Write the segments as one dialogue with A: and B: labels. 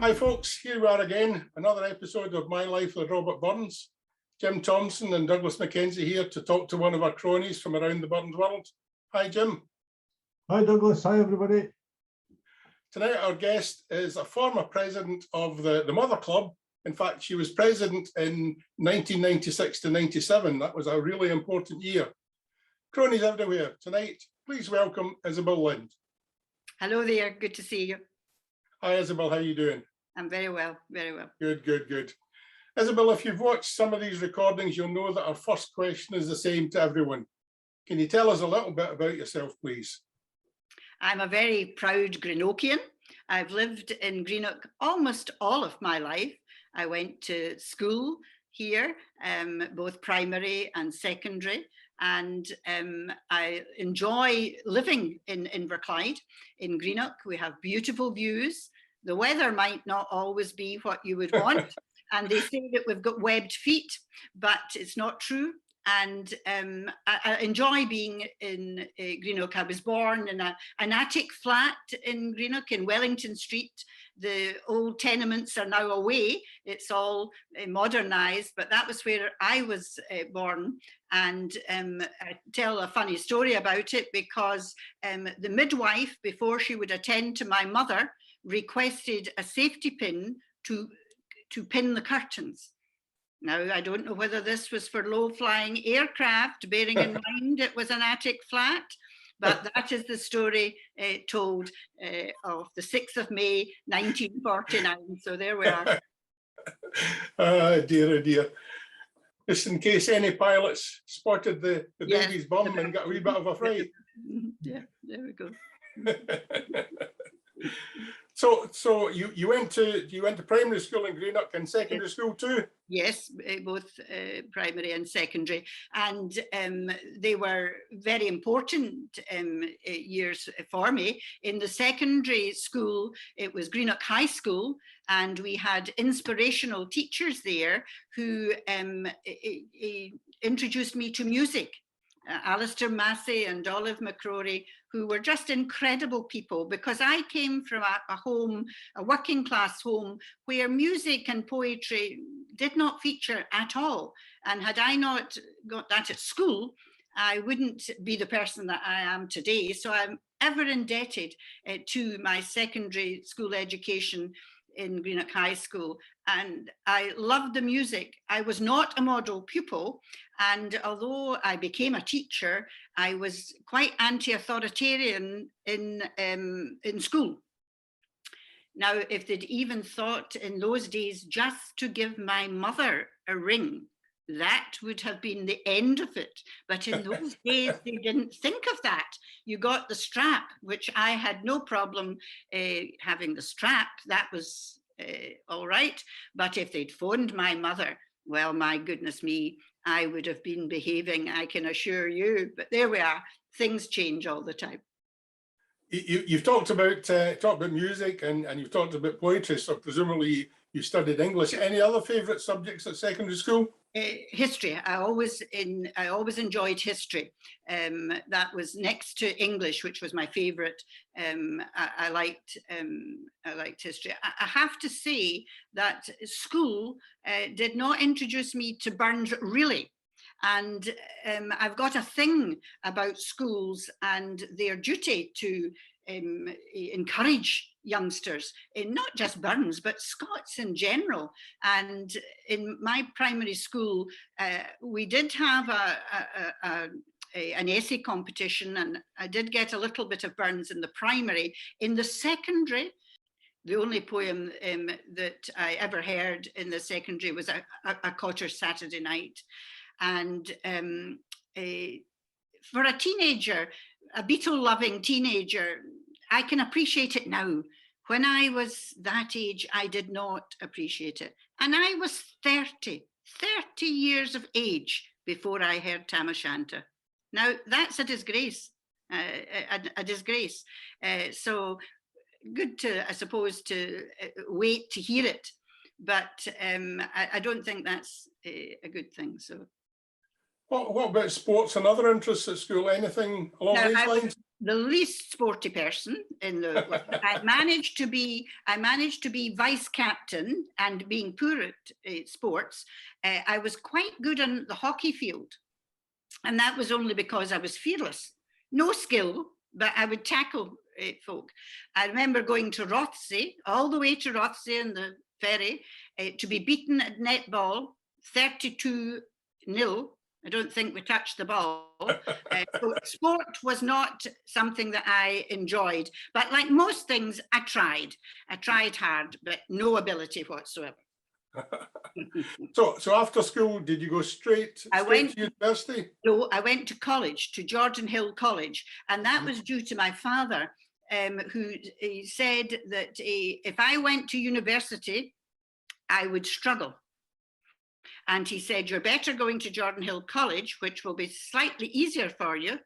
A: Hi folks, here we are again, another episode of My Life with Robert Burns. Jim Thompson and Douglas Mackenzie here to talk to one of our cronies from around the Burns world. Hi Jim.
B: Hi Douglas, hi everybody.
A: Tonight our guest is a former president of the Mother Club. In fact, she was president in 1996 to 97. That was a really important year. Cronies everywhere. Tonight, please welcome Isabel Lind.
C: Hello there, good to see you.
A: Hi Isabel, how are you doing?
C: I'm very well, very well.
A: Good, good, good. Isabel, if you've watched some of these recordings, you'll know that our first question is the same to everyone. Can you tell us a little bit about yourself, please?
C: I'm a very proud Greenockian. I've lived in Greenock almost all of my life. I went to school here, both primary and secondary, and I enjoy living in Inverclyde. In Greenock, we have beautiful views. The weather might not always be what you would want, and they say that we've got webbed feet, but it's not true. And I enjoy being in Greenock. I was born in an attic flat in Greenock in Wellington Street. The old tenements are now away. It's all modernised, but that was where I was born. And I tell a funny story about it because the midwife, before she would attend to my mother, requested a safety pin to pin the curtains. Now, I don't know whether this was for low-flying aircraft, bearing in mind it was an attic flat, but that is the story told of the 6th of May, 1949. So there we are.
A: Oh dear, oh dear. Just in case any pilots spotted the baby's bum and got a wee bit of a fright.
C: Yeah, there we go.
A: So you went to primary school in Greenock and secondary school too?
C: Yes, both primary and secondary, and they were very important years for me. In the secondary school, it was Greenock High School, and we had inspirational teachers there who introduced me to music. Alistair Massey and Olive McCrory, who were just incredible people, because I came from a working class home where music and poetry did not feature at all. And had I not got that at school, I wouldn't be the person that I am today. So I'm ever indebted to my secondary school education in Greenock High School, and I loved the music. I was not a model pupil, and although I became a teacher, I was quite anti-authoritarian in school. Now, if they'd even thought in those days just to give my mother a ring, that would have been the end of it. But in those days, they didn't think of that. You got the strap, which I had no problem having the strap. That was all right. But if they'd phoned my mother, well, my goodness me, I would have been behaving, I can assure you. But there we are. Things change all the time.
A: You've talked about music and you've talked about poetry, so presumably you studied English. Any other favourite subjects at secondary school?
C: History. I always enjoyed history. That was next to English, which was my favourite. I liked history. I have to say that school did not introduce me to Burns really. And I've got a thing about schools and their duty to encourage youngsters, in not just Burns, but Scots in general. And in my primary school, we did have an essay competition, and I did get a little bit of Burns in the primary. In the secondary, the only poem that I ever heard in the secondary was a Cotter's Saturday Night. And for a teenager, a Beatle-loving teenager, I can appreciate it now. When I was that age, I did not appreciate it. And I was 30 years of age before I heard Tam O'Shanter. Now, that's a disgrace, a disgrace. So good to, I suppose, to wait to hear it. But I don't think that's a good thing, so.
A: What about sports and other interests at school? Anything along these lines?
C: the least sporty person in the world. I managed to be vice captain, and being poor at sports, I was quite good on the hockey field. And that was only because I was fearless. No skill, but I would tackle folk. I remember going to Rothsay, all the way to Rothsay in the ferry, to be beaten at netball 32-0. I don't think we touched the ball. So sport was not something that I enjoyed. But like most things, I tried. I tried hard, but no ability whatsoever.
A: So after school, did you go straight to university?
C: No, I went to college, to Jordan Hill College. And that was due to my father, who said that if I went to university, I would struggle. And he said, you're better going to Jordan Hill College, which will be slightly easier for you.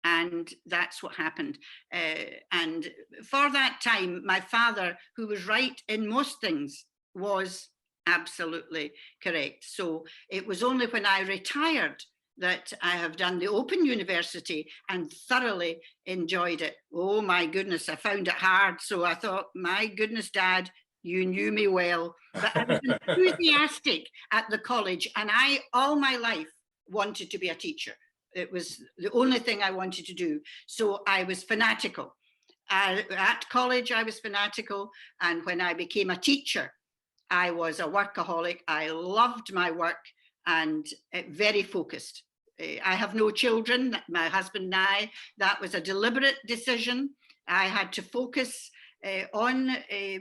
C: And that's what happened. And for that time, my father, who was right in most things, was absolutely correct. So it was only when I retired that I have done the Open University and thoroughly enjoyed it. Oh my goodness, I found it hard. So I thought, my goodness, Dad, you knew me well. But I was enthusiastic at the college, and I, all my life, wanted to be a teacher. It was the only thing I wanted to do. So I was fanatical. At college, I was fanatical. And when I became a teacher, I was a workaholic. I loved my work and very focused. I have no children, my husband and I. That was a deliberate decision. I had to focus on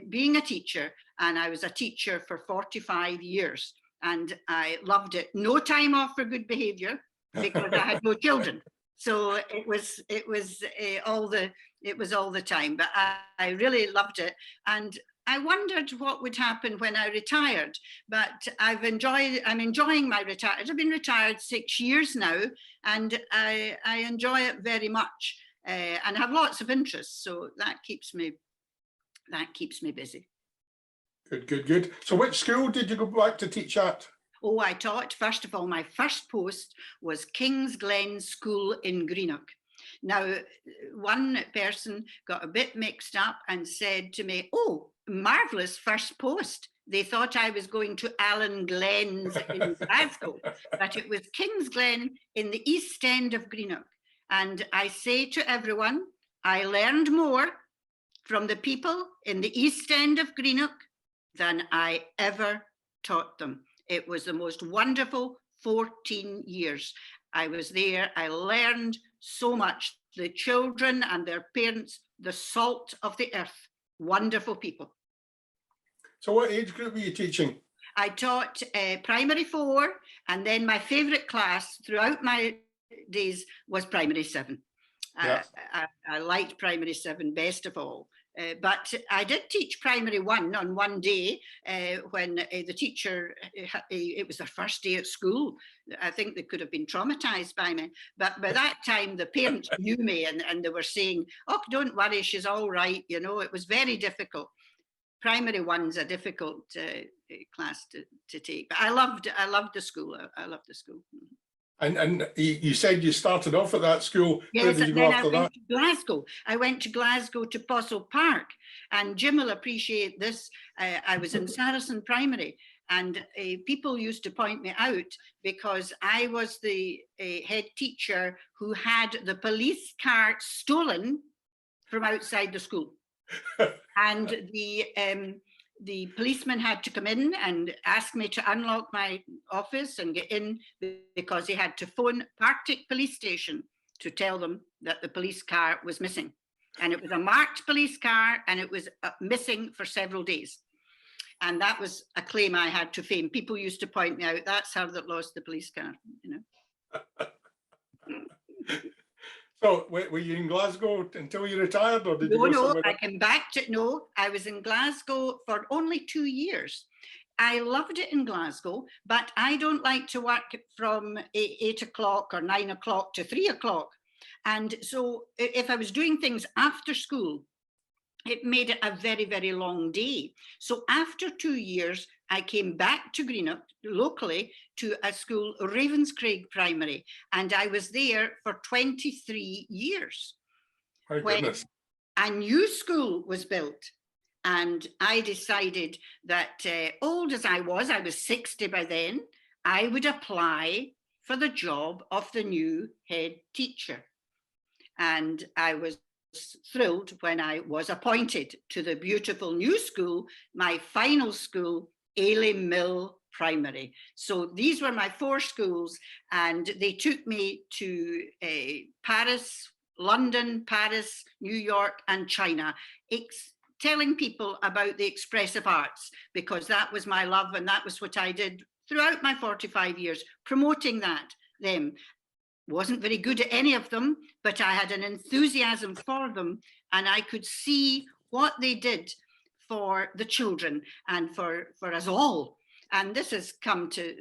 C: being a teacher, and I was a teacher for 45 years, and I loved it. No time off for good behavior because I had no children. So it was all the time, but I really loved it. And I wondered what would happen when I retired, but I'm enjoying my retirement. I've been retired 6 years now, and I enjoy it very much, and have lots of interests. So that keeps me busy.
A: Good. So which school did you go back to teach at?
C: Oh, I taught, first of all, my first post was King's Glen School in Greenock. Now, one person got a bit mixed up and said to me, oh, marvellous first post. They thought I was going to Allen Glens in Glasgow, but it was King's Glen in the East End of Greenock. And I say to everyone, I learned more from the people in the East End of Greenock than I ever taught them. It was the most wonderful 14 years. I was there. I learned so much. The children and their parents, the salt of the earth, wonderful people.
A: So what age group were you teaching?
C: I taught primary 4, and then my favorite class throughout my days was primary 7. Yeah. I liked primary 7 best of all. But I did teach primary 1 on one day when the teacher, it was their first day at school. I think they could have been traumatized by me. But by that time, the parents knew me, and they were saying, oh, don't worry, she's all right. You know, it was very difficult. Primary 1's a difficult class to take. But I loved the school. I loved the school.
A: And you said you started off at that school.
C: Yes,
A: where did you go after that?
C: Glasgow. I went to Glasgow to Postle Park, and Jim will appreciate this. I was in Saracen Primary, and people used to point me out because I was the head teacher who had the police car stolen from outside the school. And the policeman had to come in and ask me to unlock my office and get in because he had to phone Partick police station to tell them that the police car was missing. And it was a marked police car, and it was missing for several days. And that was a claim I had to fame. People used to point me out, that's her that lost the police car, you know.
A: So were you in Glasgow until you retired, or did you go somewhere?
C: I came back to, I was in Glasgow for only 2 years. I loved it in Glasgow, but I don't like to work from 8 o'clock or 9 o'clock to 3 o'clock. And so if I was doing things after school, it made it a very, very long day. So after 2 years, I came back to Greenock locally to a school, Ravenscraig Primary, and I was there for 23 years.
A: My
C: when
A: goodness.
C: a new school was built. And I decided that, old as I was 60 by then, I would apply for the job of the new head teacher. And I was thrilled when I was appointed to the beautiful new school, my final school, Ailey Mill Primary. So these were my 4 schools, and they took me to Paris, London, Paris, New York, and China, telling people about the expressive arts, because that was my love and that was what I did throughout my 45 years, promoting them. Wasn't very good at any of them, but I had an enthusiasm for them, and I could see what they did for the children and for us all. And this has come to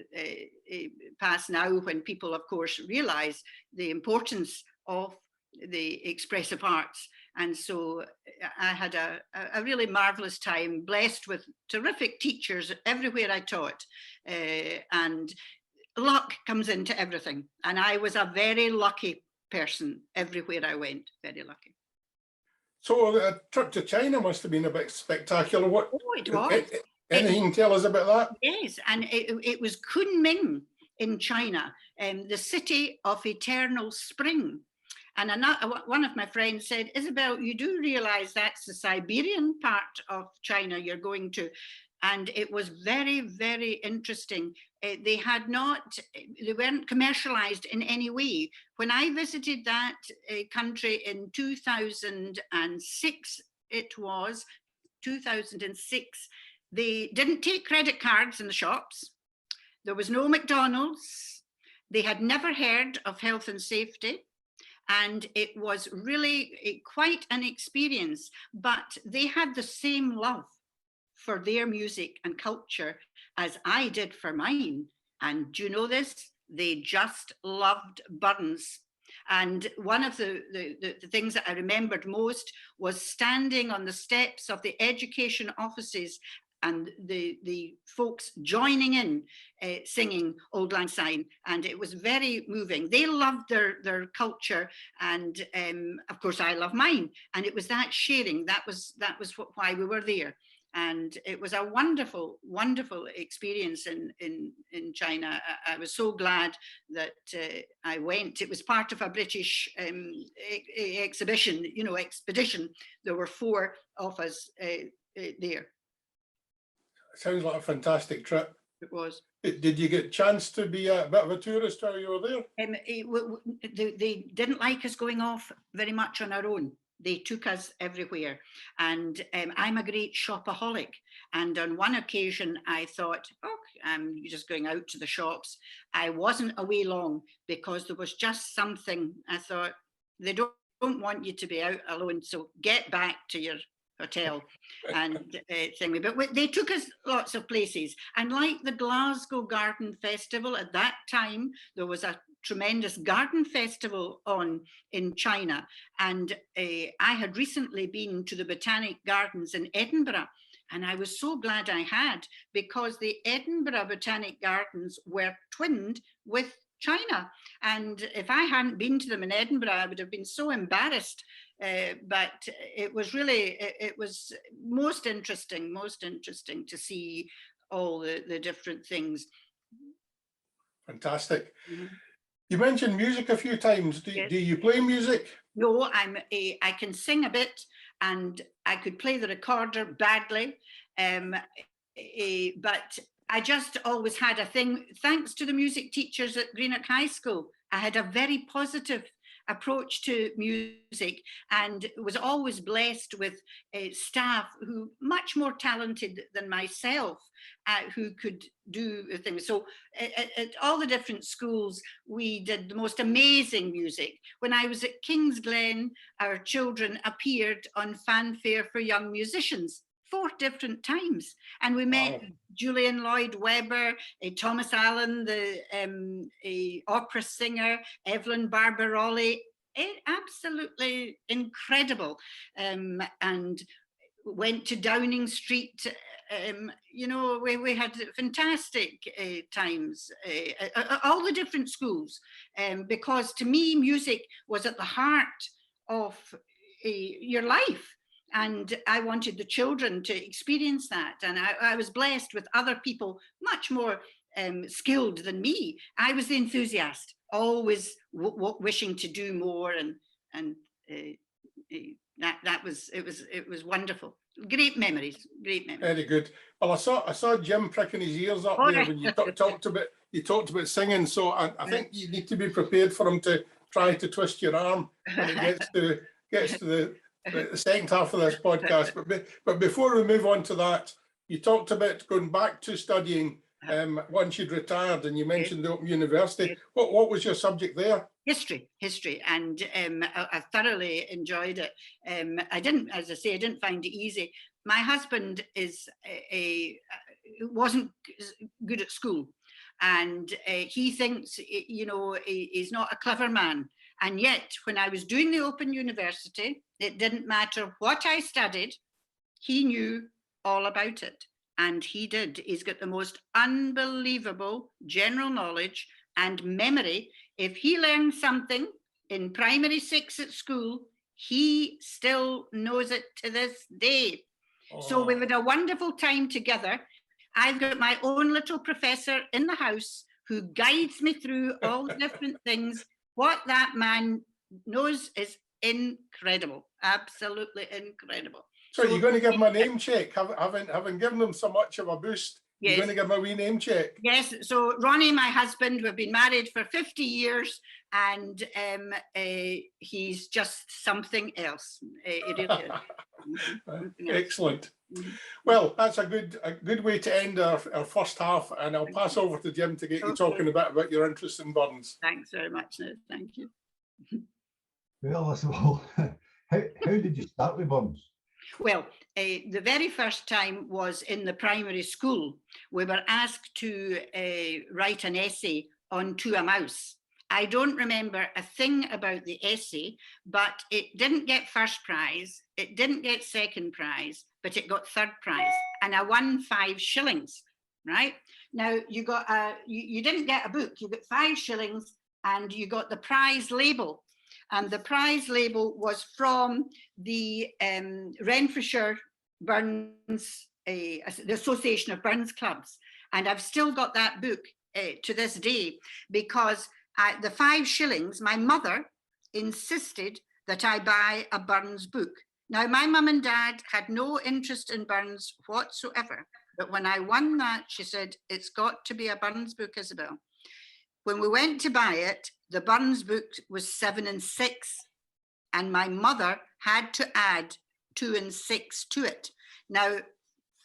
C: pass now, when people, of course, realize the importance of the expressive arts. And so I had a really marvelous time, blessed with terrific teachers everywhere I taught. And luck comes into everything. And I was a very lucky person everywhere I went, very lucky.
A: So the trip to China must have been a bit spectacular. What?
C: Oh, it was.
A: Anything you can tell us about that?
C: Yes, and it was Kunming in China, the city of eternal spring. And one of my friends said, Isabel, you do realize that's the Siberian part of China you're going to. And it was very, very interesting. They weren't commercialized in any way. When I visited that country in 2006, it was 2006, they didn't take credit cards in the shops. There was no McDonald's. They had never heard of health and safety. And it was really quite an experience, but they had the same love for their music and culture as I did for mine. And do you know this? They just loved Burns. And one of the things that I remembered most was standing on the steps of the education offices and the folks joining in, singing Auld Lang Syne, and it was very moving. They loved their culture, and of course I love mine. And it was that sharing, that was why we were there. And it was a wonderful, wonderful experience in China. I was so glad that I went. It was part of a British expedition. There were 4 of us there.
A: Sounds like a fantastic trip.
C: It was.
A: Did you get a chance to be a bit of a tourist while you were there?
C: They didn't like us going off very much on our own. They took us everywhere. And I'm a great shopaholic. And on one occasion, I thought, I'm just going out to the shops. I wasn't away long because there was just something. I thought, they don't want you to be out alone. So get back to your hotel and thing. But they took us lots of places. And like the Glasgow Garden Festival, at that time, there was a tremendous garden festival on in China. And I had recently been to the Botanic Gardens in Edinburgh. And I was so glad I had, because the Edinburgh Botanic Gardens were twinned with China. And if I hadn't been to them in Edinburgh, I would have been so embarrassed. But it was really, it was most interesting to see all the different things.
A: Fantastic. Mm-hmm. You mentioned music a few times. Do you play music?
C: No, I can sing a bit, and I could play the recorder badly. But I just always had a thing, thanks to the music teachers at Greenock High School. I had a very positive approach to music, and was always blessed with staff who much more talented than myself, who could do things. So at all the different schools, we did the most amazing music. When I was at Kingsglen, our children appeared on Fanfare for Young Musicians 4 different times, and we met Julian Lloyd Webber, Thomas Allen, the opera singer, Evelyn Barbaroli. Absolutely incredible. And went to Downing Street. We had fantastic times, all the different schools, because to me music was at the heart of your life. And I wanted the children to experience that. And I was blessed with other people much more skilled than me. I was the enthusiast, always wishing to do more, and it was wonderful. Great memories, great memories.
A: Very good. Well, I saw Jim pricking his ears up there when you talked about singing. So I think you need to be prepared for him to try to twist your arm when it gets to the second half of this podcast. But before we move on to that, you talked about going back to studying once you'd retired, and you mentioned the Open University. What was your subject there? History, and I thoroughly enjoyed it. I didn't, as I say, I didn't find it easy. My husband wasn't good at school, and he thinks, he's not a clever man. And yet, when I was doing the Open University, it didn't matter what I studied, he knew all about it. And he did. He's got the most unbelievable general knowledge and memory. If he learned something in primary 6 at school, he still knows it to this day. Oh. So we've had a wonderful time together. I've got my own little professor in the house who guides me through all the different things. What that man knows is incredible, absolutely incredible. So you're going to give him a name check, having given him so much of a boost. Yes. You're going to give him a wee name check. Yes, so Ronnie, my husband, we've been married for 50 years, and he's just something else. It really is. Excellent. Well, that's a good way to end our first half, and I'll pass over to Jim to get you talking about your interest in burns. Thanks very much, Ned. Thank you.
B: Well, Isabel, how did you start with burns?
C: Well, the very first time was in the primary school. We were asked to write an essay on To a Mouse. I don't remember a thing about the essay, but it didn't get first prize, it didn't get second prize, but it got third prize, and I won 5 shillings, right? Now, you didn't get a book, you got 5 shillings, and you got the prize label. And the prize label was from the Renfrewshire Burns, the Association of Burns Clubs. And I've still got that book to this day, because the 5 shillings, my mother insisted that I buy a Burns book. Now, my mum and dad had no interest in Burns whatsoever. But when I won that, she said, it's got to be a Burns book, Isabel. When we went to buy it, the Burns book was 7 and 6, and my mother had to add 2 and 6 to it. Now,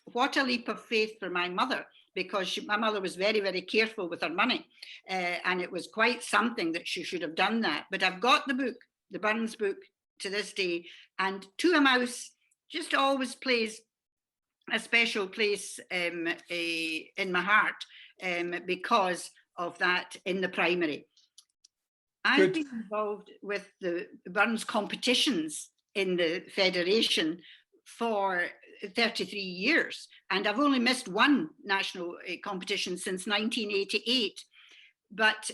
C: what a leap of faith for my mother, because my mother was very, very careful with her money, and it was quite something that she should have done that. But I've got the book, the Burns book, to this day, and To a Mouse just always plays a special place in my heart, because of that in the primary. I've been involved with the Burns competitions in the Federation for 33 years, and I've only missed one national competition since 1988. But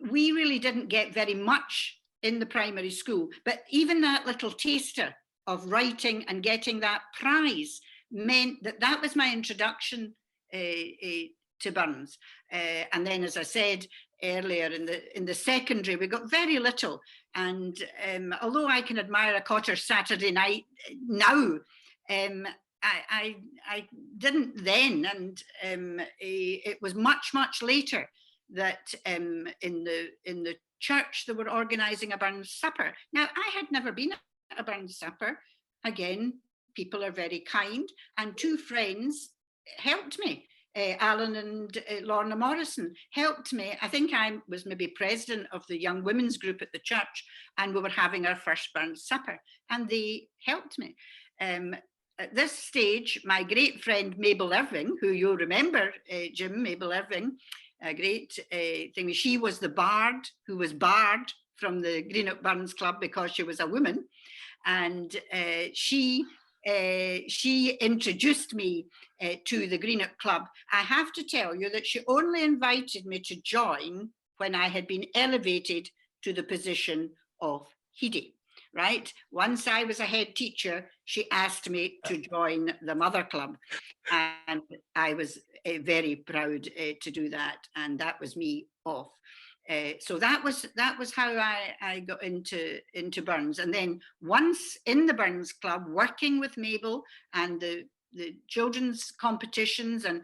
C: we really didn't get very much in the primary school. But even that little taster of writing and getting that prize meant that was my introduction to Burns. And then, as I said earlier, in the secondary, we got very little. And although I can admire a Cotter's Saturday Night now, I didn't then. And it was much, much later that in the church they were organising a Burns supper. Now, I had never been at a Burns supper. Again, people are very kind, and 2 friends helped me. Alan and Lorna Morrison helped me. I think I was maybe president of the young women's group at the church, and we were having our first Burns supper, and they helped me. At this stage, my great friend Mabel Irving, who you'll remember, Jim, Mabel Irving, a great thing. She was the bard who was barred from the Greenock Burns Club because she was a woman, and she introduced me to the Greenock Club. I have to tell you that she only invited me to join when I had been elevated to the position of Hede. right? Once I was a head teacher, she asked me to join the Mother Club, and I was very proud to do that, and that was me off. So that was how I got into Burns. And then once in the Burns Club, working with Mabel and the children's competitions, and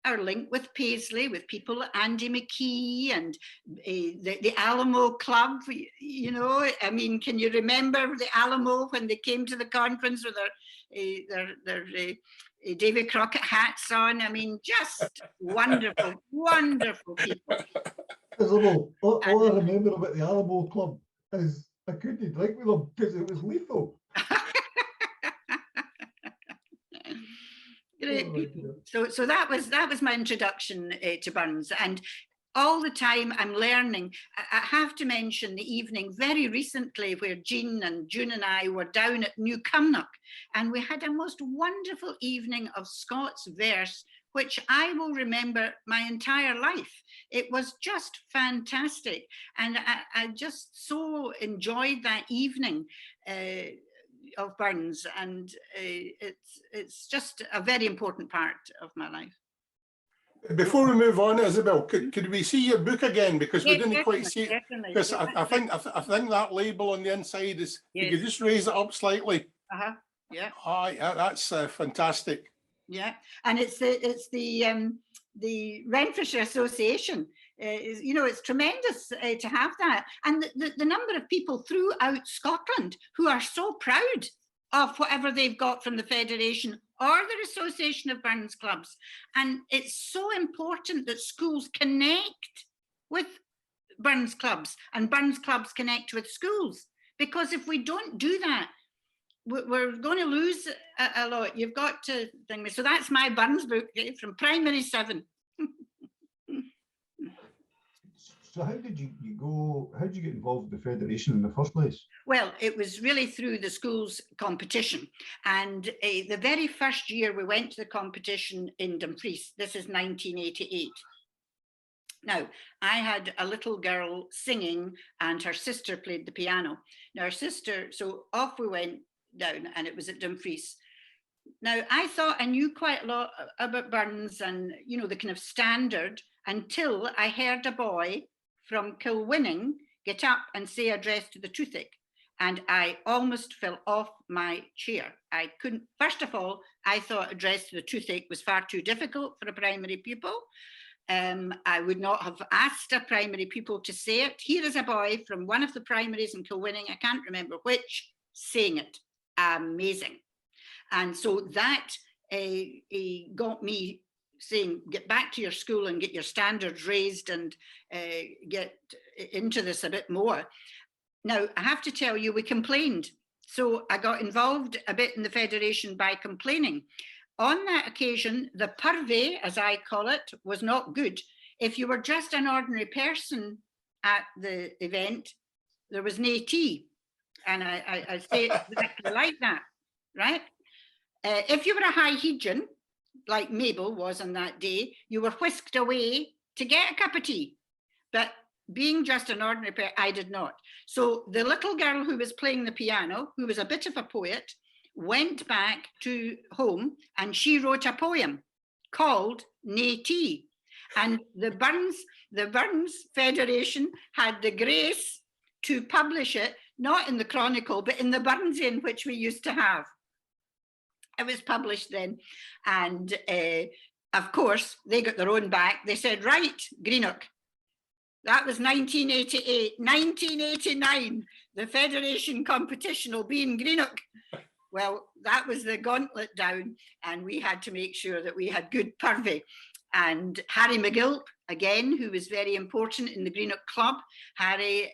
C: our link with Paisley, with people like Andy McKee and the Alamo Club, you know, I mean, can you remember the Alamo when they came to the conference with their Davy Crockett hats on? I mean, just wonderful, wonderful people.
B: Isabel, all I remember about the Alamo Club is I couldn't drink with them because it was lethal.
C: Great people. So that was my introduction to Burns, and all the time I'm learning. I have to mention the evening very recently where Jean and June and I were down at New Cumnock, and we had a most wonderful evening of Scots verse, which I will remember my entire life. It was just fantastic, and I just so enjoyed that evening of Burns, and it's just a very important part of my life.
A: Before we move on, Isabel, could we see your book again, because we
C: Yes,
A: didn't quite see it?
C: definitely.
A: Because I think that label on the inside is.
C: Yes.
A: You could just raise it up slightly.
C: Yeah.
A: Yeah, that's fantastic.
C: Yeah, and it's the Renfrewshire Association. You know, it's tremendous to have that, and the number of people throughout Scotland who are so proud of whatever they've got from the Federation or the Association of Burns Clubs. And it's so important that schools connect with Burns Clubs and Burns Clubs connect with schools, because if we don't do that, we're going to lose a lot. You've got to think. So that's my Burns book from primary 7.
B: So how did you get involved with the Federation in the first place? Well,
C: it was really through the school's competition. And the very first year we went to the competition in Dumfries, this is 1988. Now, I had a little girl singing and her sister played the piano. Now, her sister, so off we went down, and it was at Dumfries. Now, I thought I knew quite a lot about Burns and, you know, the kind of standard, until I heard a boy from Kilwinning get up and say address to the toothache, and I almost fell off my chair. I couldn't, first of all, I thought address to the toothache was far too difficult for a primary pupil. I would not have asked a primary pupil to say it. Here is a boy from one of the primaries in Kilwinning, I can't remember which, saying it. Amazing. And so that got me saying, get back to your school and get your standards raised and get into this a bit more. Now, I have to tell you, we complained. So I got involved a bit in the Federation by complaining. On that occasion, the purvey, as I call it, was not good. If you were just an ordinary person at the event, there was no tea. And I say it exactly like that, right? If you were a high hegian, like Mabel was on that day, you were whisked away to get a cup of tea. But being just an ordinary person, I did not. So the little girl who was playing the piano, who was a bit of a poet, went back to home and she wrote a poem called Nae Tea. And the Burns Federation had the grace to publish it, not in the Chronicle, but in the Burnsian, which we used to have. It was published then. And of course, they got their own back. They said, right, Greenock. That was 1988, 1989. The Federation competition will be in Greenock. Well, that was the gauntlet down, and we had to make sure that we had good purvey. And Harry McGilp, again, who was very important in the Greenock Club, Harry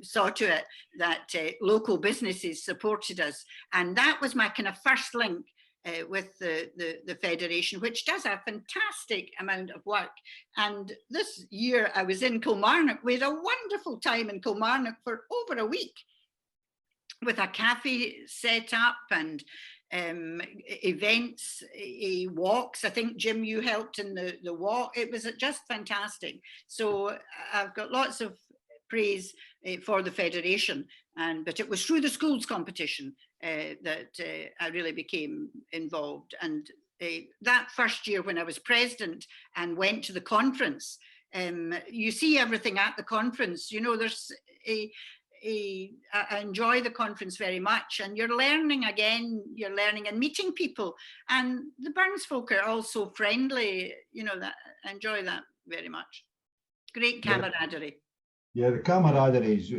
C: saw to it that local businesses supported us. And that was my kind of first link with the Federation, which does a fantastic amount of work. And this year I was in Kilmarnock. We had a wonderful time in Kilmarnock for over a week, with a cafe set up and events, walks. I think, Jim, you helped in the walk. It was just fantastic. So I've got lots of praise for the Federation. But it was through the schools competition that I really became involved. And that first year when I was president and went to the conference, you see everything at the conference. You know, I enjoy the conference very much, and you're learning again, you're learning and meeting people, and the Burns folk are also friendly, you know, that I enjoy that very much. Great camaraderie.
B: Yeah, the camaraderie is,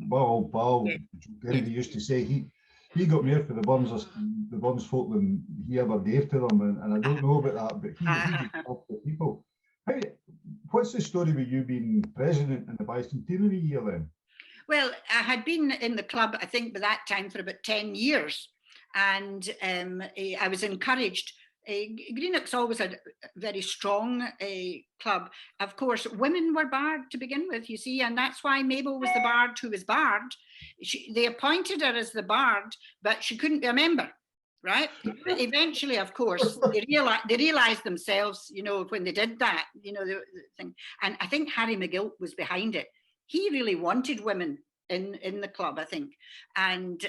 B: well, pal,
C: Yeah.
B: Kennedy used to say he got more for the Burns folk than he ever gave to them, and I don't know about that, but he just helped the people. What's the story with you being president in the bicentenary year then?
C: Well, I had been in the club, I think, by that time for about 10 years. And I was encouraged. Greenock's always a very strong club. Of course, women were barred to begin with, you see, and that's why Mabel was the bard who was barred. They appointed her as the bard, but she couldn't be a member, right? But eventually, of course, they realized themselves, you know, when they did that, you know, the thing. And I think Harry McGilt was behind it. He really wanted women in the club, I think. And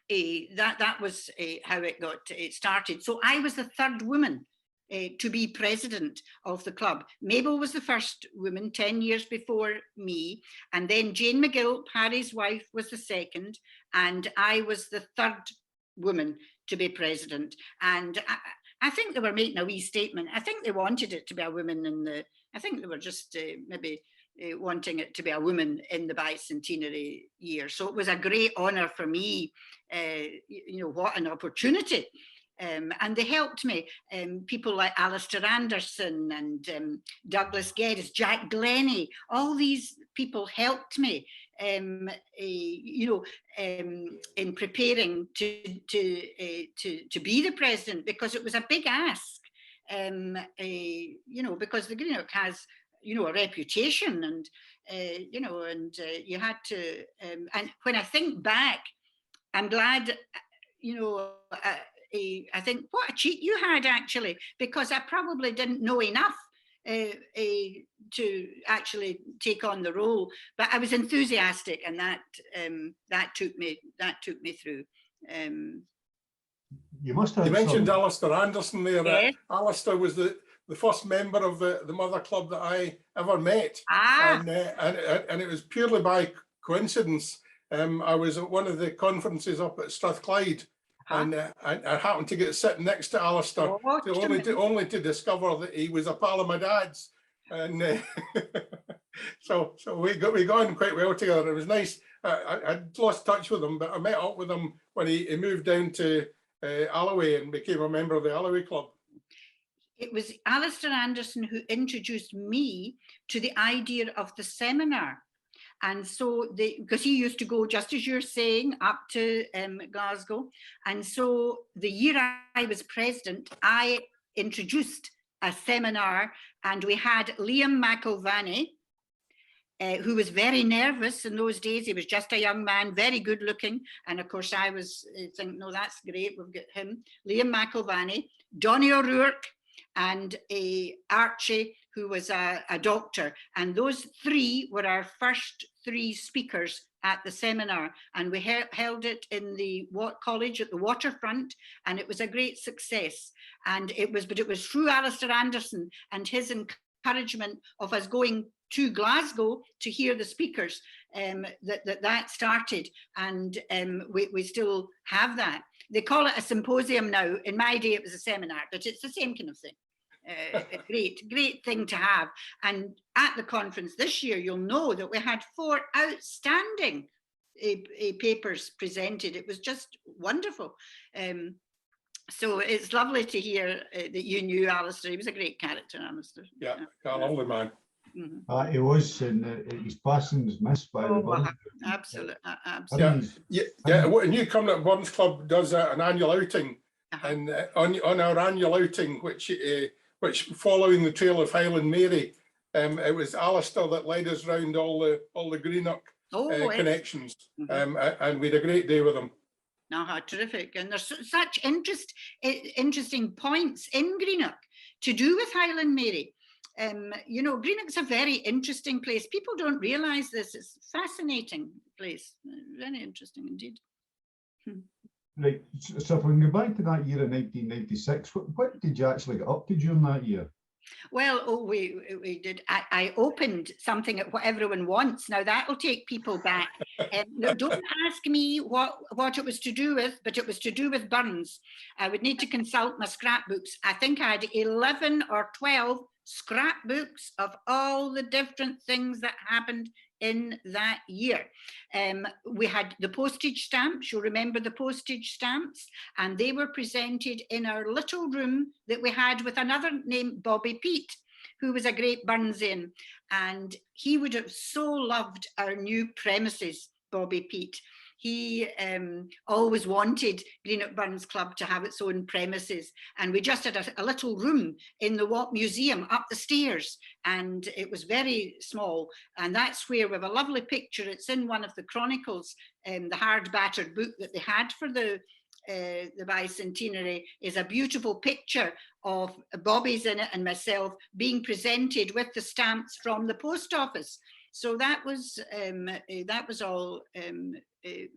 C: that was how it got started. So I was the third woman to be president of the club. Mabel was the first woman 10 years before me. And then Jane McGill, Harry's wife, was the second. And I was the third woman to be president. And I think they were making a wee statement. I think they wanted it to be a woman I think they were just maybe wanting it to be a woman in the bicentenary year. So it was a great honour for me. You know, what an opportunity. And they helped me. People like Alistair Anderson and Douglas Geddes, Jack Glennie, all these people helped me, you know, in preparing to be the president, because it was a big ask, you know, because the Greenock has, you know, a reputation, and you know, and you had to, and when I think back, I'm glad, you know, I think what a cheat you had, actually, because I probably didn't know enough to actually take on the role, but I was enthusiastic, and that took me through.
B: You must have.
A: You mentioned Alistair Anderson there.
C: Yes.
A: Alistair was the first member of the Mother Club that I ever met, and it was purely by coincidence. I was at one of the conferences up at Strathclyde, and I happened to get sitting next to Alistair, only to discover that he was a pal of my dad's, and so we got on quite well together. It was nice. I'd lost touch with him, but I met up with him when he moved down to Alloway and became a member of the Alloway Club.
C: It was Alistair Anderson who introduced me to the idea of the seminar. And so, because he used to go, just as you're saying, up to Glasgow. And so the year I was president, I introduced a seminar, and we had Liam McIlvanney, who was very nervous in those days. He was just a young man, very good looking. And of course, I was thinking, no, that's great, we've got him. Liam McIlvanney, Donny O'Rourke, and Archie, who was a doctor. And those three were our first three speakers at the seminar. And we held it in the college at the waterfront, and it was a great success. And it was through Alistair Anderson and his encouragement of us going to Glasgow to hear the speakers that started. And we still have that. They call it a symposium now. In my day, it was a seminar, but it's the same kind of thing. A great thing to have. And at the conference this year, you'll know that we had 4 outstanding papers presented. It was just wonderful. So it's lovely to hear that you knew Alistair. He was a great character, Alistair.
A: Yeah, a lovely man.
C: Mm-hmm.
B: He was, and his passing was missed by the Burns.
C: Absolutely.
A: Yeah. When you come to Burns Club does an annual outing, and on our annual outing, which following the trail of Highland Mary, it was Alistair that led us round all the Greenock connections, and we had a great day with him.
C: No, how terrific. And there's such interesting points in Greenock to do with Highland Mary. You know, Greenock's a very interesting place. People don't realise this. It's a fascinating place. Very interesting indeed.
B: Right, so if we can go back to that year in 1996, what did you actually get up to during that year?
C: Well, we did. I opened something at What Everyone Wants. Now that'll take people back. No, don't ask me what it was to do with, but it was to do with Burns. I would need to consult my scrapbooks. I think I had 11 or 12 scrapbooks of all the different things that happened in that year. We had the postage stamps. You'll remember the postage stamps, and they were presented in our little room that we had with another named Bobby Pete, who was a great Burnsian, and he would have so loved our new premises, Bobby Pete. He always wanted Greenock Burns Club to have its own premises, and we just had a little room in the Watt Museum up the stairs, and it was very small, and that's where we have a lovely picture. It's in one of the chronicles, the hard battered book that they had for the bicentenary, is a beautiful picture of Bobby's in it and myself being presented with the stamps from the post office. So that was all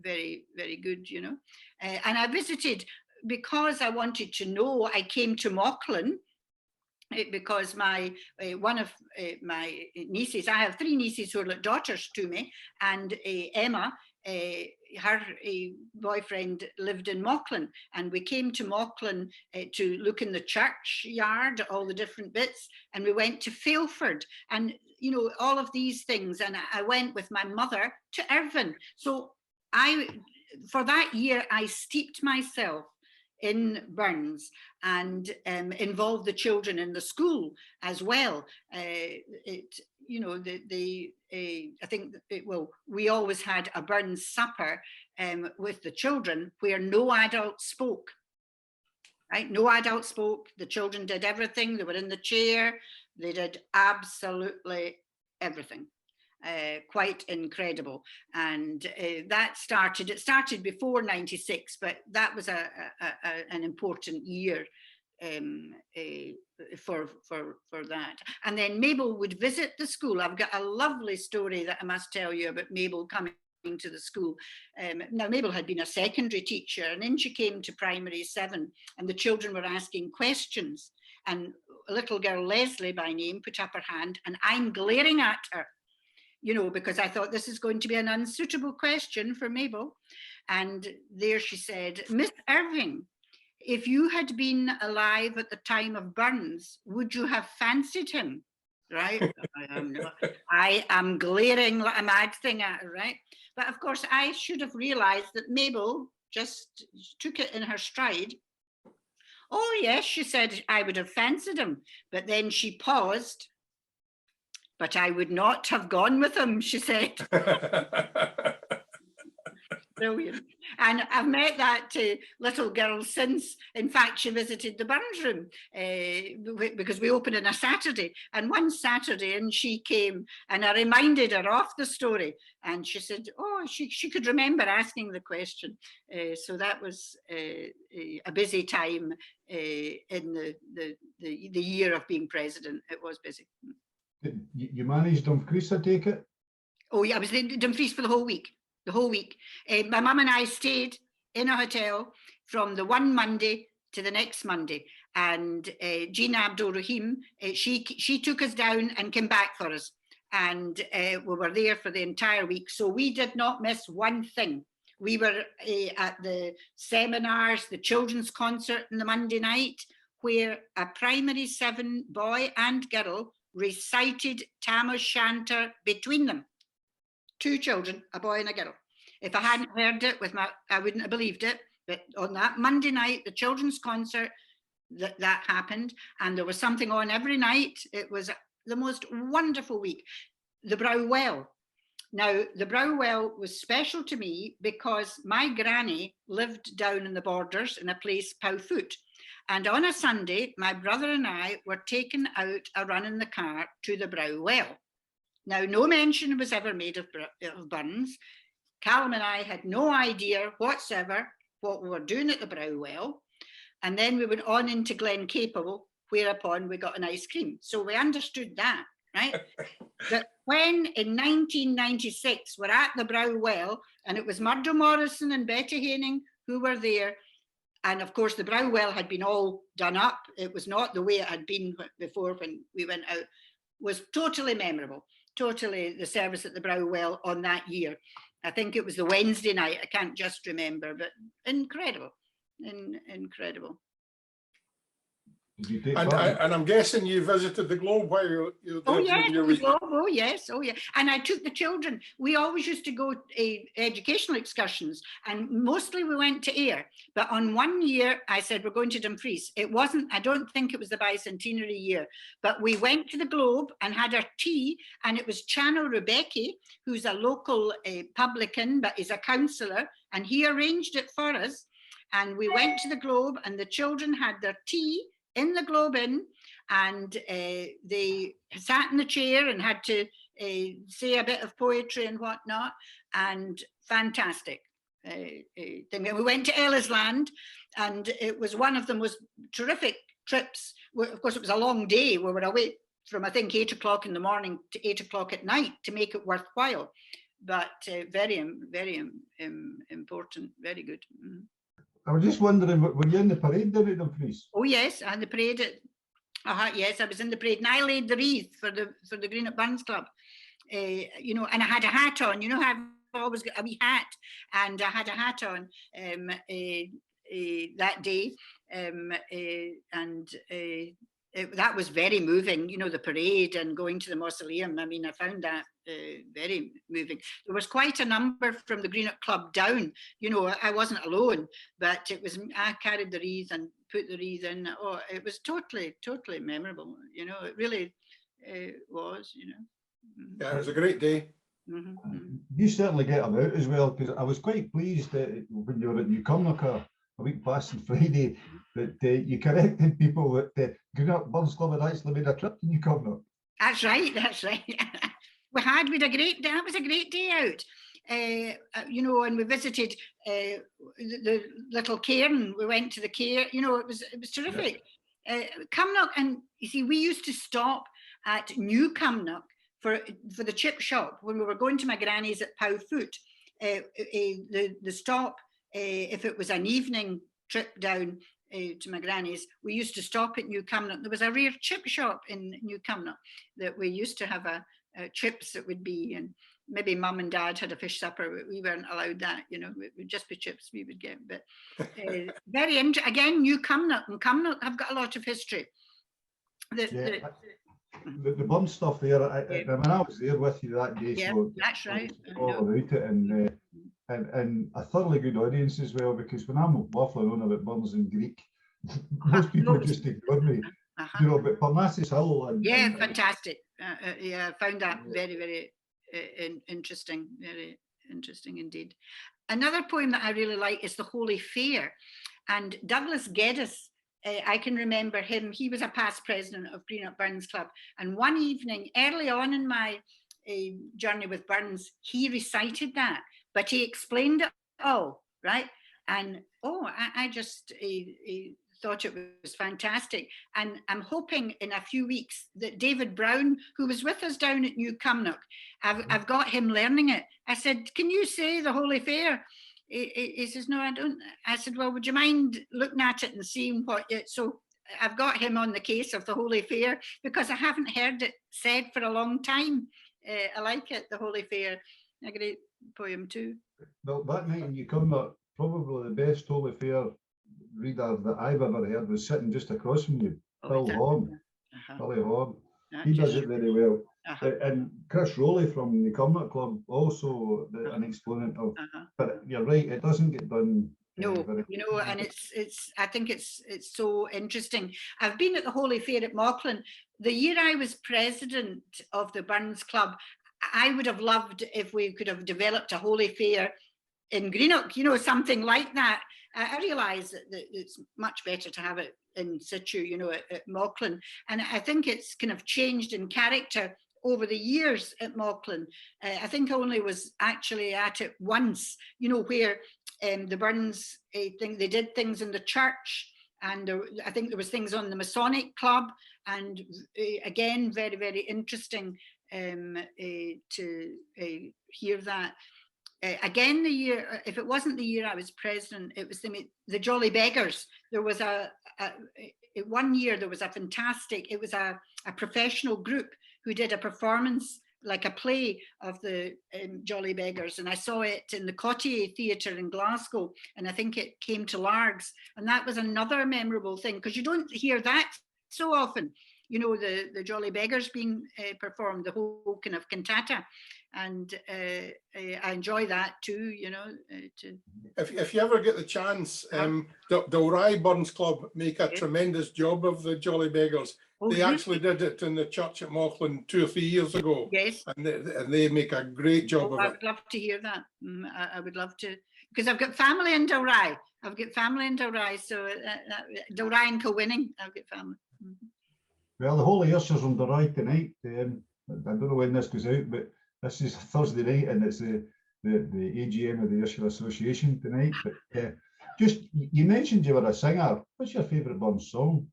C: very, very good, you know. And I visited, because I wanted to know, I came to Mauchline, because one of my nieces, I have 3 nieces who are like daughters to me, and Emma, her boyfriend lived in Mauchline, and we came to Mauchline to look in the churchyard, all the different bits, and we went to Failford, and you know, all of these things, and I went with my mother to Irvine. So for that year, I steeped myself in Burns and involved the children in the school as well. You know, I think we always had a Burns supper with the children where no adult spoke. Right, no adult spoke. The children did everything. They were in the chair. They did absolutely everything. Quite incredible. And it started before 96, but that was an important year for that. And then Mabel would visit the school. I've got a lovely story that I must tell you about Mabel coming to the school. Now Mabel had been a secondary teacher, and then she came to primary 7, and the children were asking questions, and a little girl, Leslie by name, put up her hand, and I'm glaring at her, you know, because I thought this is going to be an unsuitable question for Mabel. And there she said, Miss Irving, if you had been alive at the time of Burns, would you have fancied him? Right? I am glaring like a mad thing at her, right? But of course, I should have realized that Mabel just took it in her stride. Oh yes, she said, I would have fancied him. But then she paused. But I would not have gone with him, she said. Brilliant. And I've met that little girl since. In fact, she visited the Burns room because we opened on a Saturday. And one Saturday, and she came, and I reminded her of the story. And she said, oh, she could remember asking the question. So that was a busy time in the year of being president. It was busy.
B: You managed Dumfries, I take it?
C: Oh yeah, I was in Dumfries for the whole week. My mum and I stayed in a hotel from the one Monday to the next Monday, and Jean Abdul Rahim, she took us down and came back for us, and we were there for the entire week, so we did not miss one thing. We were at the seminars, the children's concert on the Monday night, where a primary 7 boy and girl recited Tam O'Shanter between them. 2 children, a boy and a girl. If I hadn't heard it I wouldn't have believed it. But on that Monday night, the children's concert, that happened, and there was something on every night. It was the most wonderful week. The Brow Well. Now, the Brow Well was special to me because my granny lived down in the Borders in a place, Powfoot. And on a Sunday, my brother and I were taken out a run in the car to the Brow Well. Now, no mention was ever made of Burns. Callum and I had no idea whatsoever what we were doing at the Brow Well. And then we went on into Glen Capel, whereupon we got an ice cream. So we understood that, right? But when in 1996 we're at the Brow Well, and it was Murdo Morrison and Betty Haining who were there, and of course the Brow Well had been all done up. It was not the way it had been before when we went out. Was totally memorable. Totally the service at the Brow Well on that year. I think it was the Wednesday night. I can't just remember, but incredible, incredible.
B: Did you take
A: And
B: part?
A: I'm guessing you visited the Globe while you were
C: Oh
A: there
C: yes,
A: during your week.
C: oh yes, oh yeah. And I took the children. We always used to go educational excursions, and mostly we went to Ayr. But on one year, I said we're going to Dumfries. It wasn't. I don't think it was the bicentenary year, but we went to the Globe and had our tea. And it was Chano Rebecca, who's a local publican, but is a councillor, and he arranged it for us. And we went to the Globe, and the children had their tea in the Globe Inn, and they sat in the chair and had to say a bit of poetry and whatnot, and fantastic thing. We went to Ellisland, and it was one of the most terrific trips. Of course, it was a long day. We were away from, I think, 8 o'clock in the morning to 8 o'clock at night to make it worthwhile, but very, very important, very good.
B: I was just wondering, were you in the parade down at Dumfries?
C: Oh yes, and the parade. Yes, I was in the parade, and I laid the wreath for the Greenock Burns Club. You know, and I had a hat on. You know how I've always got a wee hat, and I had a hat on that day, that was very moving. You know, the parade and going to the mausoleum. I mean, I found that very moving. There was quite a number from the Greenock Club down. You know, I wasn't alone, but it was. I carried the wreath and put the wreath in. Oh, it was totally memorable. You know, it really was. You know.
A: Yeah, it was a great day.
B: You certainly get about as well, because I was quite pleased that when you were at Newcomnock a week past on Friday, that you corrected people that the Greenock Burns Club had actually made a trip to Newcomnock.
C: That's right. That's right. we had a great day. That was a great day out. You know, and we visited the little cairn. We went to the cairn. You know, it was terrific. Cumnock, and you see, we used to stop at New Cumnock for the chip shop when we were going to my granny's at Powfoot. The stop, if it was an evening trip down to my granny's, we used to stop at New Cumnock. There was a rare chip shop in New Cumnock that we used to have chips that would be, and maybe mum and dad had a fish supper, but we weren't allowed that, you know, it would just be chips we would get. But very interesting. Again, New Cumnock and Cumnock have got a lot of history.
B: The bum stuff there, I mean, I was there with you that day,
C: yeah,
B: so
C: that's right.
B: all about it, and a thoroughly good audience as well, because when I'm waffling on about Burns in Greek, most people just ignore me, you know, but Parnassus Hill.
C: Yeah, fantastic. Yeah, I found that very, very interesting, very interesting indeed. Another poem that I really like is The Holy Fair, and Douglas Geddes, I can remember him. He was a past president of Greenock Burns Club, and one evening early on in my journey with Burns, he recited that, but he explained it all, right? And I just thought it was fantastic, and I'm hoping in a few weeks that David Brown, who was with us down at New Cumnock, I've got him learning it. I said, can you say The Holy Fair? He says, no, I don't. I said, well, would you mind looking at it and seeing what it, so I've got him on the case of The Holy Fair, because I haven't heard it said for a long time. I like it, The Holy Fair, a great poem too.
B: Well, that night in Newcomnock, probably the best Holy Fair reader that I've ever heard was sitting just across from you, Bill Horn. Billy Horn. He does it very well. And Chris Rowley from the Cumnock Club, also an exponent of, but you're right, it doesn't get done.
C: No, you know, and it's. I think it's so interesting. I've been at the Holy Fair at Mauchline. The year I was president of the Burns Club, I would have loved if we could have developed a Holy Fair in Greenock, you know, something like that. I realise that it's much better to have it in situ, you know, at Mauchline. And I think it's kind of changed in character over the years at Mauchline. I think I only was actually at it once, you know, where the Burns thing, they did things in the church, and I think there was things on the Masonic Club, and again, very, very interesting to hear that. Again, the year, if it wasn't the year I was president, it was the Jolly Beggars. There was one year there was a fantastic, it was a professional group who did a performance, like a play of the Jolly Beggars, and I saw it in the Cotier Theatre in Glasgow, and I think it came to Largs, and that was another memorable thing, because you don't hear that so often, you know, the Jolly Beggars being performed, the whole kind of cantata, and I enjoy that too, you know.
A: If you ever get the chance, the Rye Burns Club make a tremendous job of the Jolly Beggars.
C: Oh,
A: they actually did it in the church at Mauchline 2 or 3 years ago.
C: Yes.
A: And they make a great job of it.
C: I would love to hear that. I would love to, because I've got family in Dalry. I've got family in Dalry, so Dalry and Kilwinning, I've got family.
B: Well, the Holy Ushers on Dalry tonight. I don't know when this goes out, but this is Thursday night, and it's the AGM of the Usher Association tonight. But just, you mentioned you were a singer. What's your favourite Burns song?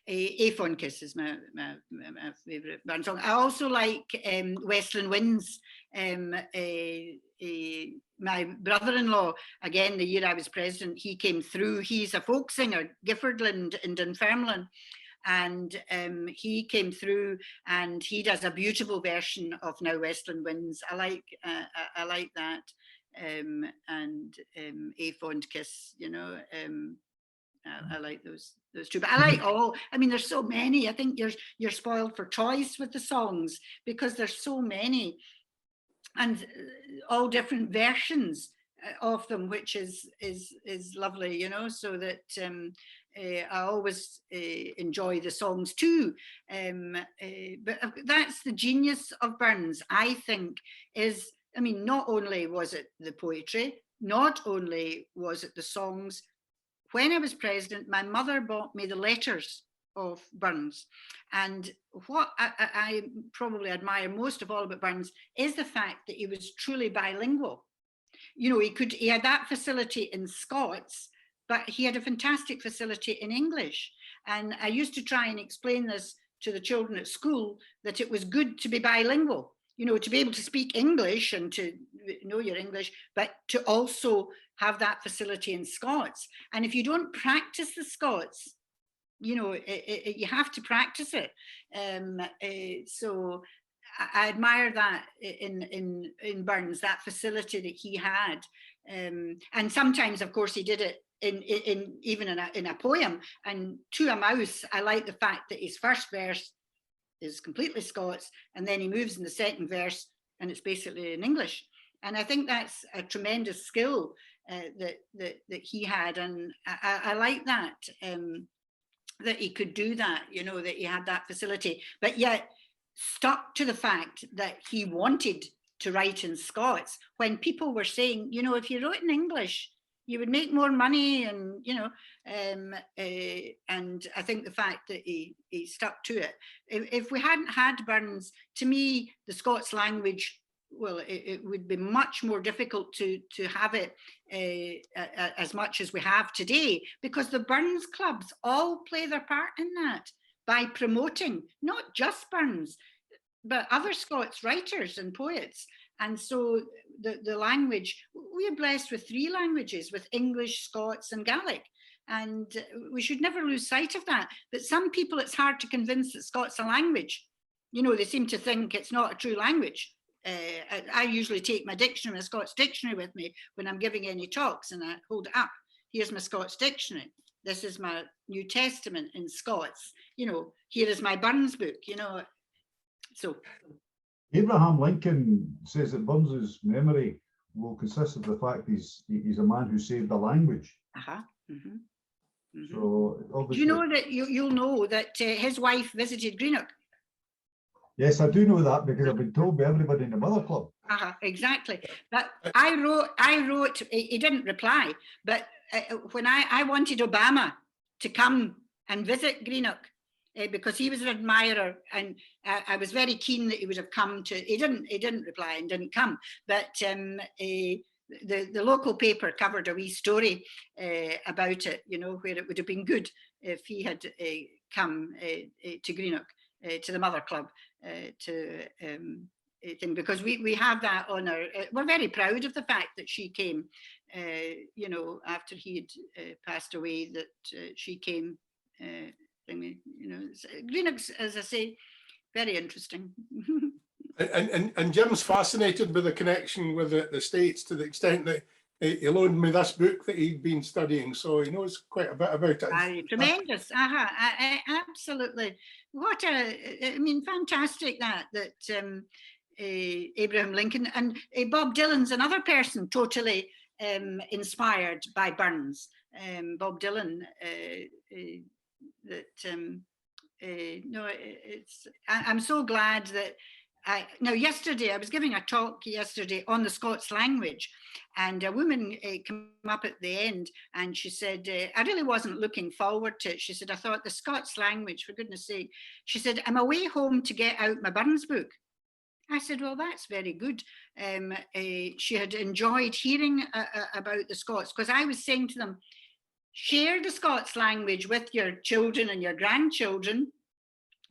C: A Fond Kiss is my favourite Burns song. I also like Westland Winds. My brother-in-law, again, the year I was president, he came through. He's a folk singer, Giffordland in Dunfermline. And he came through, and he does a beautiful version of Now Westland Winds. I like that, and A Fond Kiss, you know. I like those two, but I like all. I mean, there's so many. I think you're spoiled for choice with the songs, because there's so many, and all different versions of them, which is lovely, you know. So that I always enjoy the songs too. But that's the genius of Burns, I think, is, I mean, not only was it the poetry, not only was it the songs. When I was president, my mother bought me the letters of Burns. And what I probably admire most of all about Burns is the fact that he was truly bilingual. You know, he had that facility in Scots, but he had a fantastic facility in English. And I used to try and explain this to the children at school, that it was good to be bilingual, you know, to be able to speak English and to know your English, but to also have that facility in Scots. And if you don't practice the Scots, you know, you have to practice it. So I admire that in Burns, that facility that he had. And sometimes, of course, he did it even in a poem. And To a Mouse, I like the fact that his first verse is completely Scots, and then he moves in the second verse and it's basically in English. And I think that's a tremendous skill that he had, and I like that, that he could do that, you know, that he had that facility, but yet stuck to the fact that he wanted to write in Scots, when people were saying, you know, if you wrote in English, you would make more money, and, you know, and I think the fact that he stuck to it. If we hadn't had Burns, to me, the Scots language, well, it would be much more difficult to have it as much as we have today, because the Burns clubs all play their part in that by promoting not just Burns, but other Scots writers and poets. And so the language, we are blessed with 3 languages, with English, Scots and Gaelic. And we should never lose sight of that. But some people, it's hard to convince that Scots a language. You know, they seem to think it's not a true language. I usually take my dictionary, my Scots dictionary with me when I'm giving any talks, and I hold it up. Here's my Scots dictionary. This is my New Testament in Scots. You know, here is my Burns book, you know. So
B: Abraham Lincoln says that Burns's memory will consist of the fact he's a man who saved a language. So obviously,
C: do you know that you'll know that his wife visited Greenock?
B: Yes, I do know that, because I've been told by everybody in the Mother Club.
C: Exactly. But I wrote, he didn't reply, but when I wanted Obama to come and visit Greenock, because he was an admirer, and I was very keen that he would have come to, he didn't reply and didn't come, but the local paper covered a wee story about it, you know, where it would have been good if he had come to Greenock, to the Mother Club, thing, because we have that on our, we're very proud of the fact that she came, you know, after he had passed away, that she came, you know, Greenock's, as I say, very interesting.
A: And Jim's fascinated with the connection with the States, to the extent that he loaned me this book that he'd been studying, so he knows quite a bit about it.
C: Tremendous. Absolutely. What I mean, fantastic that Abraham Lincoln and Bob Dylan's another person totally inspired by Burns. Bob Dylan, no, I'm so glad that now yesterday I was giving a talk yesterday on the Scots language, and a woman came up at the end and she said, I really wasn't looking forward to it. She said, I thought the Scots language, for goodness sake. She said, I'm away home to get out my Burns book. I said, well, that's very good. She had enjoyed hearing about the Scots, because I was saying to them, share the Scots language with your children and your grandchildren,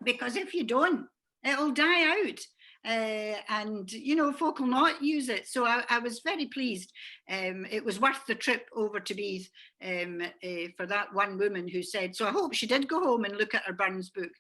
C: because if you don't, it'll die out. And, you know, folk will not use it. So I was very pleased. It was worth the trip over to Beath for that one woman who said, so I hope she did go home and look at her Burns book.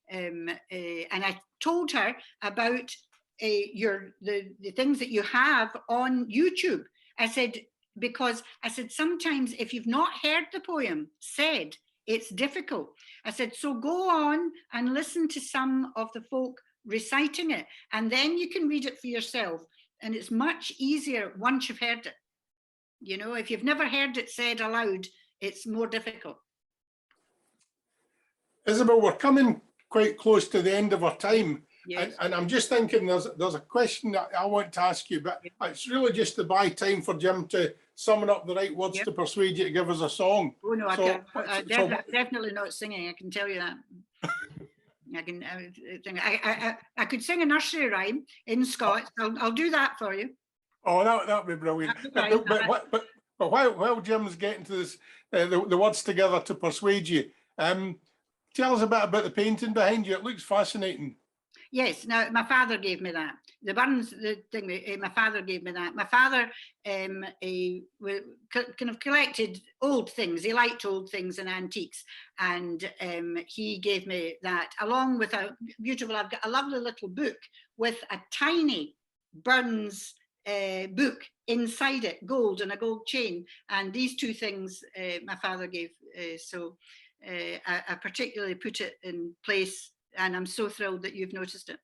C: And I told her about the things that you have on YouTube. I said, because I said, sometimes if you've not heard the poem said, it's difficult. I said, so go on and listen to some of the folk reciting it, and then you can read it for yourself. And it's much easier once you've heard it. You know, if you've never heard it said aloud, it's more difficult.
A: Isabel, we're coming quite close to the end of our time.
C: Yes.
A: And I'm just thinking there's a question that I want to ask you, but it's really just to buy time for Jim to summon up the right words to persuade you to give us a song.
C: Oh no, I'm definitely not singing, I can tell you that. I could sing a nursery rhyme in Scots. I'll do that for you.
A: Oh, that'd be brilliant. But while Jim's getting to this, the words together to persuade you, tell us a bit about the painting behind you. It looks fascinating.
C: Yes, now my father gave me that. The Burns thing, my father gave me that. My father kind of collected old things. He liked old things and antiques. And he gave me that, along with a beautiful, I've got a lovely little book with a tiny Burns book inside it, gold and a gold chain. And these two things my father gave. So I particularly put it in place. And I'm so thrilled that you've noticed it.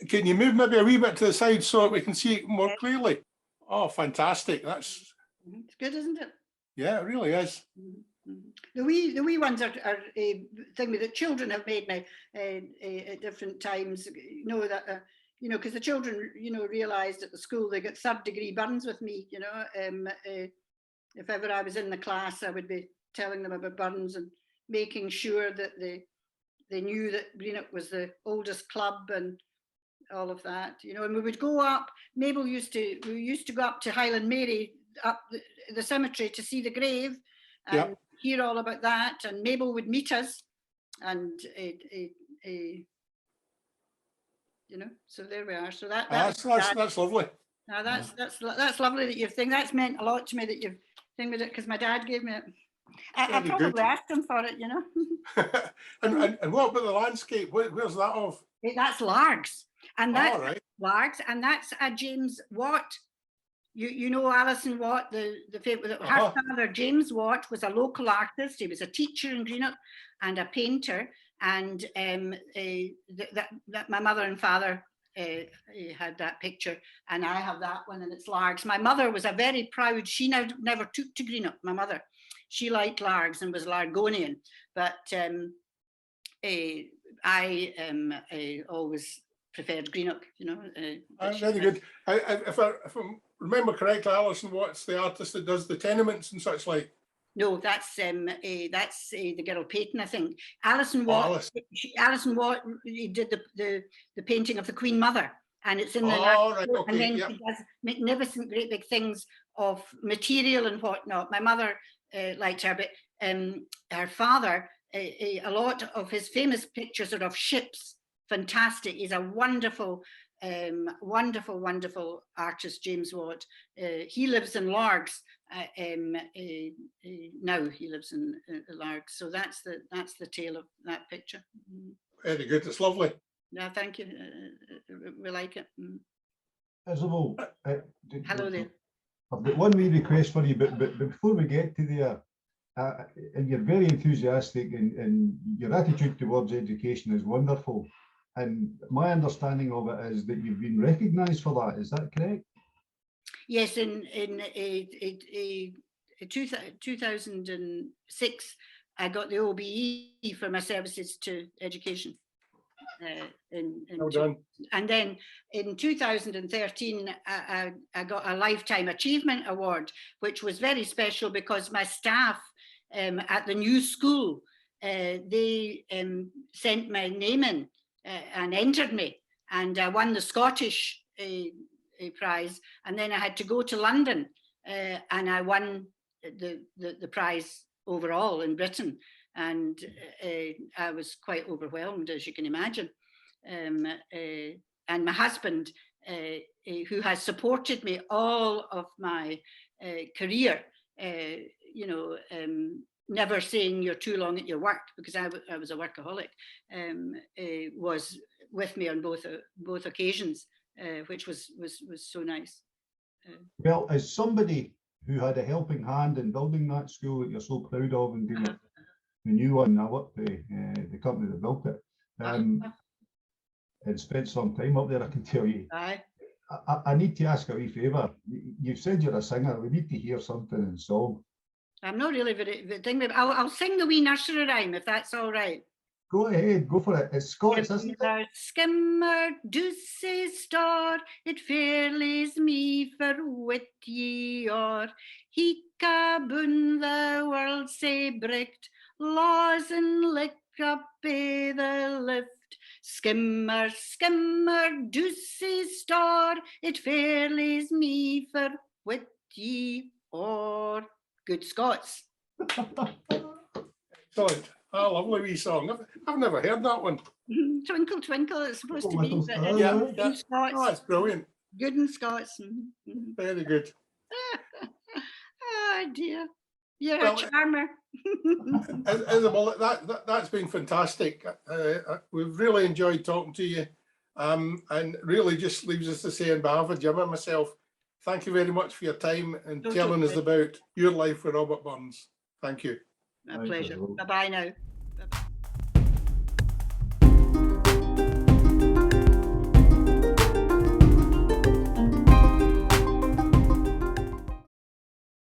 A: Can you move maybe a wee bit to the side so that we can see it more clearly? Oh, fantastic. It's
C: good, isn't it?
A: Yeah, it really is.
C: The wee ones are a thing that children have made me at different times. You know that you know, because the children, you know, realised at the school they got third-degree burns with me. You know, if ever I was in the class, I would be telling them about burns and making sure that they knew that Greenock was the oldest club and all of that, you know. And we would go up. We used to go up to Highland Mary, up the cemetery, to see the grave and hear all about that. And Mabel would meet us, and you know. So there we are. So that's
A: lovely.
C: Now that's lovely that you've think. That's meant a lot to me that you've think with it, because my dad gave me it. I probably asked him for it, you know.
A: and what about the landscape? Where's that of?
C: That's Largs, and that's
A: Largs,
C: and that's a James Watt. You know Alison Watt, the her father James Watt was a local artist. He was a teacher in Greenock and a painter, and that my mother and father had that picture, and I have that one, and it's Largs. My mother was a very proud. She never took to Greenock. My mother. She liked Largs and was Largonian, but I always preferred Greenock, you know.
A: Very good. If I remember correctly, Alison Watt's the artist that does the tenements and such like.
C: No, that's the girl Peyton, I think. Alison Watt. Alison Watt did the painting of the Queen Mother, and it's in the
A: right, okay,
C: and then she does magnificent, great big things of material and whatnot. My mother liked her, but her father, a lot of his famous pictures are of ships. Fantastic. He's a wonderful, wonderful artist, James Watt. He lives in Largs. Now he lives in Largs. So that's the tale of that picture.
A: Very good. It's lovely.
C: Yeah, thank you. We like it.
B: Isabel,
C: Hello there.
B: I've got one wee request for you, but before we get to there, and you're very enthusiastic, and your attitude towards education is wonderful. And my understanding of it is that you've been recognised for that. Is that correct?
C: Yes, in 2006, I got the OBE for my services to education.
A: Well done.
C: And then in 2013, I got a Lifetime Achievement Award, which was very special because my staff at the new school, they sent my name in and entered me, and I won the Scottish prize. And then I had to go to London and I won the prize overall in Britain. And I was quite overwhelmed, as you can imagine. And my husband, who has supported me all of my career, you know, never saying you're too long at your work, because I was a workaholic, was with me on both occasions, which was so nice.
B: Well, as somebody who had a helping hand in building that school that you're so proud of and doing it, the new one, I worked for the company that built it, and spent some time up there, I can tell you.
C: Aye.
B: I need to ask a wee favour. You've said you're a singer. We need to hear something in song.
C: I'm not really very thing. I'll sing the wee nursery rhyme if that's all right.
B: Go ahead, go for it. It's Scottish, isn't it?
C: Skimmer, douce star, it fair lays me for wit ye or. Hika boon the world sae bricht, laws and lick up by the lift. Skimmer, skimmer, douce star, it fair lays me for wit ye or. Good Scots.
A: Excellent. A lovely wee song. I've never heard that one.
C: Twinkle, twinkle, it's supposed to be.
A: Yeah,
C: Good Scots.
A: Oh, that's brilliant.
C: Good in Scots.
A: Very good.
C: Oh dear. You're
A: Well,
C: a charmer.
A: Isabel, that's been fantastic. We've really enjoyed talking to you, and really just leaves us to say on behalf of Jim and myself, thank you very much for your time and telling us about your life with Robert Burns. Thank you.
C: My pleasure. Bye-bye now.